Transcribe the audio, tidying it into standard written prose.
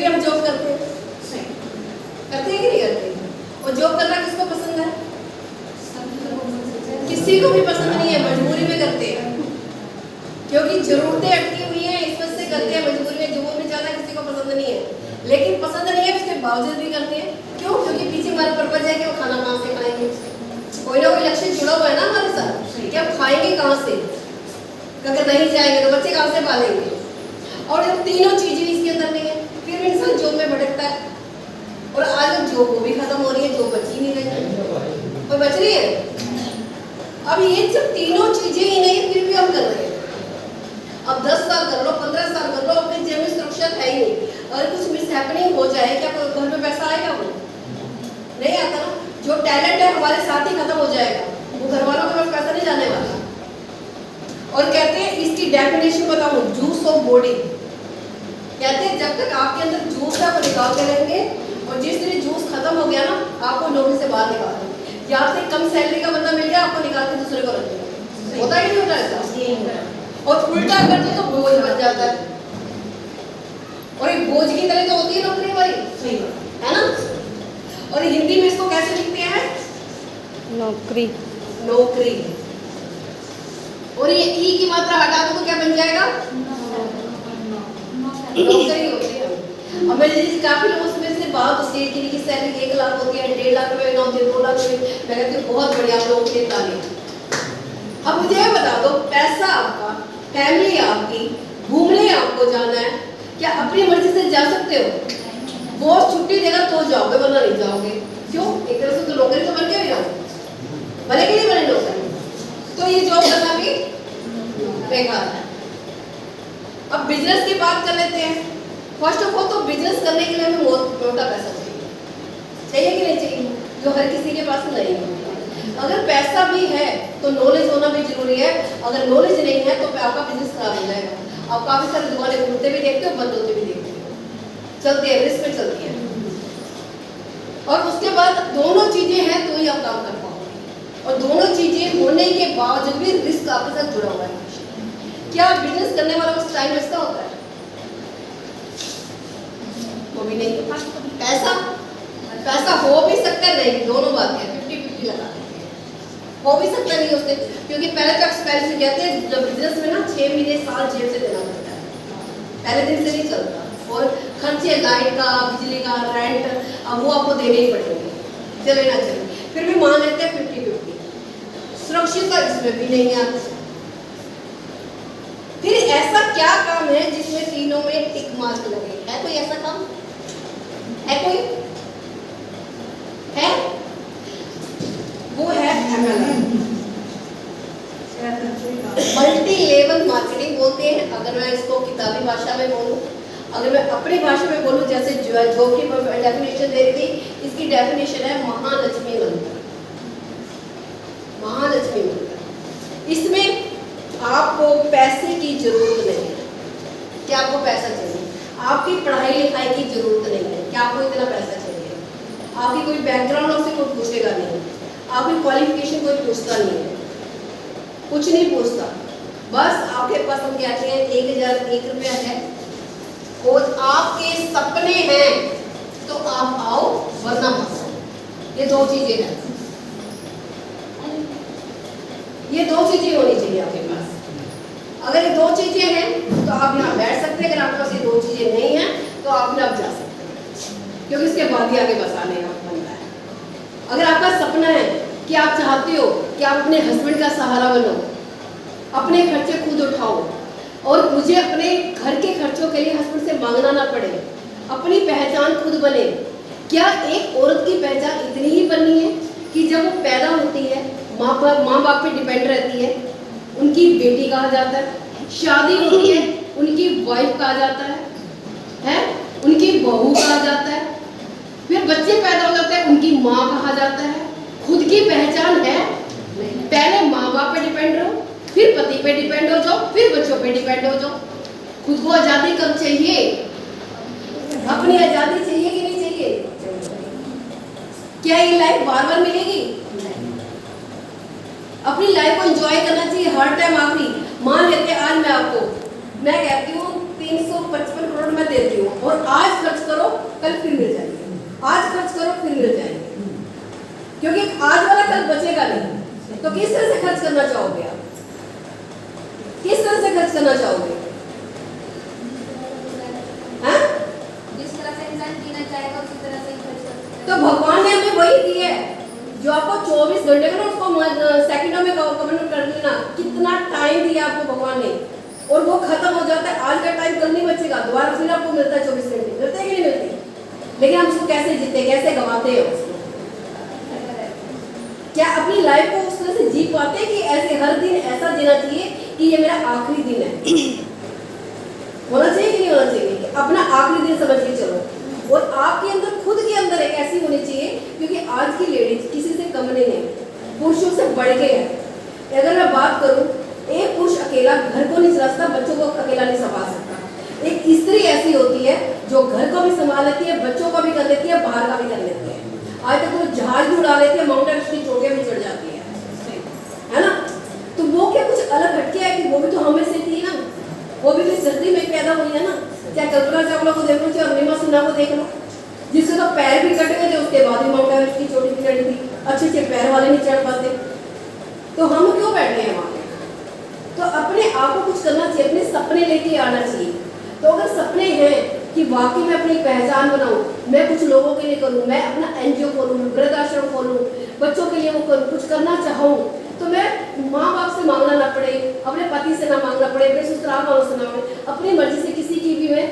भी हम जॉब करते हैं, करते हैं कि नहीं करते? और जॉब करना किसको पसंद है? किसी को भी पसंद नहीं है, मजबूरी में करते हैं, क्योंकि जरूरतें अटकी हुई हैं, इस वजह से करते हैं मजबूरी में। जॉब में जाना किसी को पसंद नहीं है, लेकिन पसंद नहीं है उसके बावजूद भी करते हैं। क्यों? क्योंकि पीछे हमारा पर्पज है कि वो खाना कहाँ से खाएंगे, कोई ना कोई लक्ष्य जुड़ा हुआ है ना हमारे साथ कि हम खाएंगे कहाँ से, अगर नहीं जाएंगे तो बच्चे कहाँ से पालेंगे। और जब तीनों चीजें इसके अंदर नहीं है, फिर भी इंसान जॉब में भटकता है। और आज जॉब वो भी खत्म हो रही है, जॉब बची नहीं रही, कोई बच रही है। अब ये जब तीनों चीजें ही नहीं है, फिर भी हम कर रहे हैं। अब 10 साल कर लो, 15 साल कर लो, अपने जेब में सुरक्षा है ही नहीं। अगर कुछ मिस हैपनिंग हो जाए, क्या घर में पैसा आएगा? वो नहीं आता ना। जो टैलेंट है हमारे साथ ही खत्म हो जाएगा, वो घर वालों के पास पैसा नहीं जाने वाला। और कहते हैं, इसकी डेफिनेशन बताऊं, जूस ऑफ बॉडी। कहते हैं जब तक आपके अंदर जूस है वो निकाल के रहेंगे, और जिस दिन जूस खत्म हो गया ना, आपको नौकरी से बाहर निकाल देंगे, या आपसे कम सैलरी का बंदा मिल गया, आपको निकाल के दूसरे को रख देंगे। होता ही नहीं होता ऐसा। और उल्टा कर दो तो बोझ बन जाता है, और एक बोझ की तरह तो होती है नौकरी हमारी, है ना। और हिंदी में इसको कैसे लिखते हैं? नौकरी। नौकरी। और ये ई की मात्रा हटा दो तो क्या बन जाएगा? नौकरी होती है। अब मैं काफी लोगों से बात होती है कि इनकी सैलरी 1 लाख होती है, 1.5 लाख रुपए ना होती है, 2 लाख रुपए। मैं कहती हूँ बहुत बढ़िया, आप लोगों के तारीफ। अब मुझे ये बता दो, पैसा आपका, फैमिली आपकी, घूमने आपको जाना है, क्या अपनी मर्जी से जा सकते हो? बॉस छुट्टी देगा तो जाओगे, वरना नहीं जाओगे। क्यों? एक तरह से तो नौकरी तो बन के भी ना बने कि नहीं बने नौकरी, तो ये जॉब करना भी बेकार है। अब बिजनेस की बात कर लेते हैं। फर्स्ट ऑफ ऑल तो बिजनेस करने के लिए हमें मोटा पैसा चाहिए कि नहीं चाहिए? जो हर किसी के पास नहीं है। अगर पैसा भी है तो नॉलेज होना भी जरूरी है। अगर नॉलेज नहीं है तो आपका बिजनेस खराब हो जाएगा। आप काफी सारे दुकानें खुलते भी देखते हो, बंद होते भी देखते हो, चलती है, रिस्क में चलती है। और उसके बाद दोनों चीजें हैं तो ही आप काम कर पाओगे, और दोनों चीजें होने के बावजूद भी रिस्क आपके साथ जुड़ा हुआ है। क्या बिजनेस करने वाला उस टाइम बचता होता है? वो भी नहीं। पैसा हो भी सकता है, नहीं, दोनों बातें 50-50 लगा देते हैं। हो भी सकता नहीं उससे, क्योंकि पहले तो एक्सपेंस कहते हैं जब बिजनेस में ना 6 महीने साल जेब से देना पड़ता है, पहले दिन से नहीं चलता। और खर्चे लाइट का, बिजली का, रेंट, अब वो आपको देने ही पड़ेंगे, चले ना चले। फिर भी मान लेते हैं 50-50। सुरक्षित इसमें भी नहीं है। फिर ऐसा क्या काम है जिसमें तीनों में टिक मार्क लगे? है कोई ऐसा काम? है कोई? है? वो है MLM, मल्टी लेवल मार्केटिंग बोलते हैं। अगर मैं इसको किताबी भाषा में बोलूं, अगर मैं अपनी भाषा में बोलूं, जैसे जो की डेफिनेशन दे रही थी, इसकी डेफिनेशन है महालक्ष्मी मंत्र। महालक्ष्मी मंत्र। इसमें आपको पैसे की जरूरत नहीं है। क्या आपको पैसा चाहिए? आपकी पढ़ाई लिखाई की जरूरत नहीं है। क्या आपको इतना पैसा चाहिए? आपकी कोई बैकग्राउंड से कोई पूछेगा नहीं, आपकी क्वालिफिकेशन कोई पूछता नहीं है, कुछ नहीं पूछता। बस आपके पास हम कहते हैं 1001 रुपया है और आपके सपने हैं तो आप आओ, वरना मत आओ। ये 2 चीजें हैं, ये 2 चीजें होनी चाहिए आपके पास। अगर ये 2 चीजें हैं तो आप यहाँ बैठ सकते हैं। अगर आपके पास ये 2 चीजें नहीं हैं तो आप यहाँ जा सकते हैं, क्योंकि इसके बाद ही आगे बसाने का बनता है। अगर आपका सपना है कि आप चाहते हो कि आप अपने हस्बैंड का सहारा बनो, अपने खर्चे खुद उठाओ, और मुझे अपने घर के खर्चों के लिए हस्बैंड से मांगना ना पड़े, अपनी पहचान खुद बने। क्या एक औरत की पहचान इतनी ही बननी है कि जब वो पैदा होती है माँ बाप पे डिपेंड रहती है, उनकी बेटी कहा जाता है, शादी होती है उनकी वाइफ कहा जाता है, उनकी बहू कहा जाता है, फिर बच्चे पैदा हो जाते हैं उनकी माँ कहा जाता है। खुद की पहचान है? पहले माँ बाप पे डिपेंड रहो, फिर पति पे डिपेंड हो जाओ, फिर बच्चों पे डिपेंड हो जाओ। खुद को आजादी कब चाहिए? अपनी आजादी चाहिए कि नहीं चाहिए? क्या ये लाइफ बार बार मिलेगी? अपनी लाइफ को एंजॉय करना चाहिए हर टाइम। आखिरी मान लेते आज मैं कहती हूँ 355 करोड़ मैं देती हूँ और आज खर्च करो कल फिर मिल जाएगी, आज खर्च करो फिर मिल जाएगी, क्योंकि आज वाला कल बचेगा नहीं। तो किस तरह से खर्च करना चाहोगे आप, किस तरह से खर्च करना चाहोगे? हाँ? जिस तरह से इंसान जीना चाहेगा उसी तरह से ही खर्च करता है। तो भगवान ने हमें वही दी है जो आपको 24 घंटे का ना उसको सेकंडों में कमेंट कर लेना, कितना टाइम दिया आपको भगवान ने, और वो खत्म हो जाता है। आज का टाइम कल नहीं बचेगा, दोबारा फिर आपको मिलता है 24 घंटे, मिलते हैं कि नहीं मिलते? लेकिन हम उसको कैसे जीते, कैसे गंवाते हैं उसको? क्या अपनी लाइफ को उस तरह से जी पाते हैं कि ऐसे हर दिन ऐसा जीना चाहिए कि ये मेरा आखिरी दिन है? होना चाहिए कि नहीं होना चाहिए? कि अपना आखिरी दिन समझ के चलो, और आपके अंदर खुद के अंदर एक ऐसी होनी चाहिए, क्योंकि आज की लेडीज किसी से कम नहीं है, पुरुषों से बढ़ के है। अगर मैं बात करूं, एक पुरुष अकेला घर को नहीं चला सकता, बच्चों को अकेला नहीं संभाल सकता। एक स्त्री ऐसी होती है जो घर को भी संभाल लेती है, बच्चों का भी कर लेती है, बाहर का भी कर लेती है। आज तक वो जहाज भी उड़ा लेती है, माउंटेन की चोटियां भी चढ़ जाती है ना? तो वो क्या कुछ अलग हटके है कि वो भी तो हमें से थी ना, वो भी सर्दी में पैदा हुई है ना। चाहे कल्पना चावला को देख लो, चाहे अरुणिमा सिन्हा को देख लो, जिसके तो पैर भी कटे गए थे, उसके बाद भी माउंट एवरेस्ट की चोटी भी चढ़ी थी, अच्छे अच्छे पैर वाले नहीं चढ़ पाते। तो हम क्यों बैठ रहे हैं वहाँ पे? तो अपने आप को कुछ करना चाहिए, अपने सपने लेके आना चाहिए। तो अगर सपने हैं कि वाकई मैं अपनी पहचान बनाऊं, मैं कुछ लोगों के लिए करूं, मैं अपना एनजीओ खोलूं, वृद्धाश्रम खोलूं, बच्चों के लिए वो करूं, कुछ करना चाहूं, तो मैं माँ बाप से मांगना ना पड़े, अपने पति से ना मांगना पड़े, अपने ससुराल वालों से ना मांगे, अपनी मर्जी से किसी की भी मैं